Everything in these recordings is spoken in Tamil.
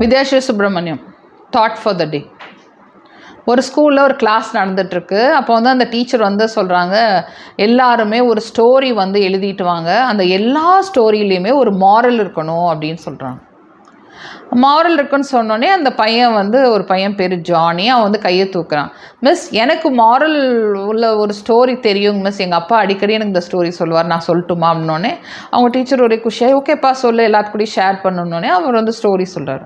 Vidyasri Subramaniam thought for the day. ஒரு ஸ்கூலில் ஒரு கிளாஸ் நடந்துகிட்ருக்கு. அப்போ வந்து அந்த டீச்சர் வந்து சொல்கிறாங்க, எல்லாருமே ஒரு ஸ்டோரி வந்து எழுதிட்டு வாங்க, அந்த எல்லா ஸ்டோரியிலையுமே ஒரு மாரல் இருக்கணும் அப்படின்னு சொல்கிறாங்க. மாரல் இருக்குன்னு சொன்னோடனே அந்த பையன் வந்து, ஒரு பையன் பேர் ஜானி, அவன் வந்து கையை தூக்குறான். மிஸ், எனக்கு மாரல் உள்ள ஒரு ஸ்டோரி தெரியுங்க மிஸ், எங்கள் அப்பா அடிக்கடி எனக்கு இந்த ஸ்டோரி சொல்லுவார், நான் சொல்லட்டுமா அப்படின்னோடனே அவங்க டீச்சர் ஒரே குஷியாகி ஓகேப்பா சொல்லு, எல்லாத்துக்கூடயும் ஷேர் பண்ணணுன்னே அவர் வந்து ஸ்டோரி சொல்கிறார்.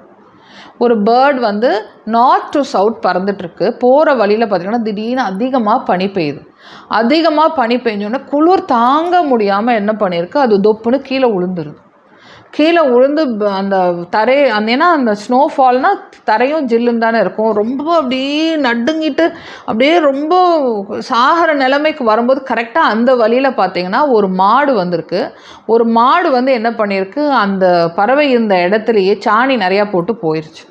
ஒரு பேர்ட் வந்து நார்த் டு சவுத் பறந்துட்டுருக்கு. போகிற வழியில் பார்த்திங்கன்னா திடீர்னு அதிகமாக பனி பெய்யுது. அதிகமாக பனி பெஞ்சோடனே குளிர் தாங்க முடியாமல் என்ன பண்ணியிருக்கு, அது தொப்புன்னு கீழே விழுந்துருது. கீழே விழுந்து அந்த ஏன்னா அந்த ஸ்னோஃபால்னால் தரையும் ஜில்லுன்னு தானே இருக்கும். ரொம்ப அப்படியே நடுங்கிட்டு அப்படியே ரொம்ப சாகிற நிலைமைக்கு வரும்போது கரெக்டாக அந்த வழியில் பார்த்திங்கன்னா ஒரு மாடு வந்திருக்கு. ஒரு மாடு வந்து என்ன பண்ணியிருக்கு, அந்த பறவை இருந்த இடத்துலையே சாணி நிறையா போட்டு போயிடுச்சு.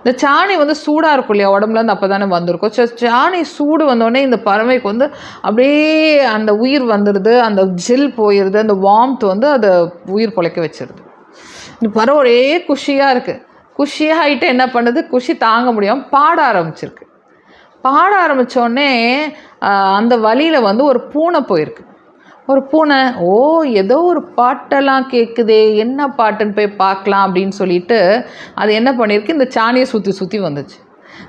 இந்த சாணி வந்து சூடாக இருக்கும் இல்லையா, உடம்புலேருந்து அப்போ தானே வந்திருக்கும். சாணி சூடு வந்தோடனே இந்த பறவைக்கு வந்து அப்படியே அந்த உயிர் வந்துடுது, அந்த ஜில் போயிடுது, அந்த வார்ம்த் வந்து அதை உயிர் பொழைக்க வச்சிருது. இந்த பறவை ஒரே குஷியாக இருக்குது. குஷியாகிட்டு என்ன பண்ணுது, குஷி தாங்க முடியாமல் பாட ஆரம்பிச்சிருக்கு. பாட ஆரம்பித்தோடனே அந்த வழியில் வந்து ஒரு பூனை போயிருக்கு. ஒரு பூனை, ஏதோ ஒரு பாட்டெல்லாம் கேட்குதே, என்ன பாட்டுன்னு போய் பார்க்கலாம் அப்படின்னு சொல்லிட்டு அது என்ன பண்ணியிருக்கு, இந்த சாணியை சுற்றி சுற்றி வந்துச்சு.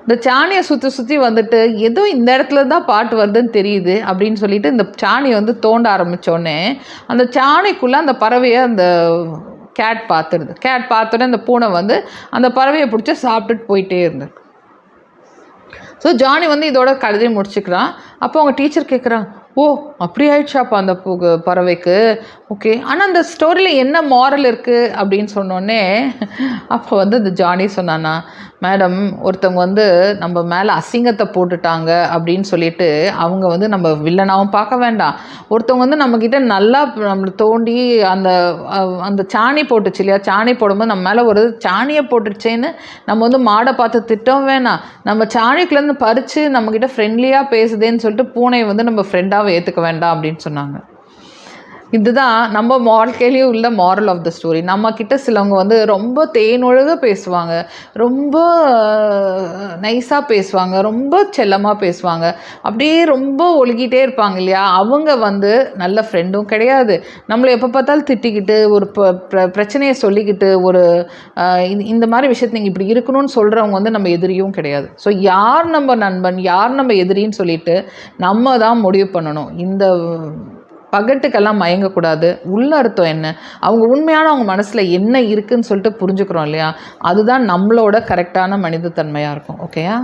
இந்த சாணியை சுற்றி சுற்றி வந்துட்டு ஏதோ இந்த இடத்துல தான் பாட்டு வருதுன்னு தெரியுது அப்படின்னு சொல்லிட்டு இந்த சாணியை வந்து தோண்ட ஆரம்பித்தோடனே அந்த சாணிக்குள்ளே அந்த பறவையை அந்த கேட் பார்த்துடுது. கேட் பார்த்தோன்னே அந்த பூனை வந்து அந்த பறவையை பிடிச்சி சாப்பிட்டுட்டு போயிட்டே இருந்திருக்கு. ஸோ ஜானி வந்து இதோட கழுதையை முடிச்சுக்கிறான். அப்போ அவங்க டீச்சர் கேட்குறாங்க, அப்படி ஆயிடுச்சாப்பா அந்த பறவைக்கு, ஓகே, ஆனால் அந்த ஸ்டோரியில் என்ன மாரல் இருக்குது அப்படின்னு சொன்னோடனே அப்போ வந்து இந்த ஜானி சொன்னானா, மேடம், ஒருத்தவங்க வந்து நம்ம மேலே அசிங்கத்தை போட்டுட்டாங்க அப்படின்னு சொல்லிட்டு அவங்க வந்து நம்ம வில்லனாகவும் பார்க்க வேண்டாம். ஒருத்தவங்க வந்து நம்மக்கிட்ட நல்லா நம்மளை தோண்டி அந்த சாணி போட்டுச்சு இல்லையா, சாணி போடும்போது நம்ம மேலே ஒரு சாணியை போட்டுடுச்சேன்னு நம்ம வந்து மாடை பார்த்து திட்டம் வேணாம். நம்ம சாணிக்குள்ளேருந்து பறித்து நம்மக்கிட்ட ஃப்ரெண்ட்லியாக பேசுதேன்னு சொல்லிட்டு பூனையை வந்து நம்ம ஃப்ரெண்டாக ஏற்றுக்க வேண்டாம் அப்படின்னு சொன்னாங்க. இதுதான் நம்ம வாழ்க்கையிலையும் உள்ள மாரல் ஆஃப் த ஸ்டோரி. நம்மக்கிட்ட சிலவங்க வந்து ரொம்ப தேனொழுக பேசுவாங்க, ரொம்ப நைஸாக பேசுவாங்க, ரொம்ப செல்லமாக பேசுவாங்க, அப்படியே ரொம்ப ஒழுகிட்டே இருப்பாங்க இல்லையா, அவங்க வந்து நல்ல ஃப்ரெண்டும் கிடையாது. நம்மளை எப்போ பார்த்தாலும் திட்டிக்கிட்டு ஒரு பிரச்சனையை சொல்லிக்கிட்டு ஒரு இந்த மாதிரி விஷயத்தை நீங்கள் இப்படி இருக்கணும்னு சொல்கிறவங்க வந்து நம்ம எதிரியும் கிடையாது. ஸோ யார் நம்ம நண்பன், யார் நம்ம எதிரின்னு சொல்லிட்டு நம்ம தான் முடிவு பண்ணணும். இந்த பகட்டுக்கெல்லாம் மயங்கக்கூடாது. உள்ள அர்த்தம் என்ன, அவங்க உண்மையான அவங்க மனசில் என்ன இருக்குதுன்னு சொல்லிட்டு புரிஞ்சுக்கிறோம் இல்லையா, அதுதான் நம்மளோட கரெக்டான மனிதத்தன்மையாக இருக்கும். ஓகேயா?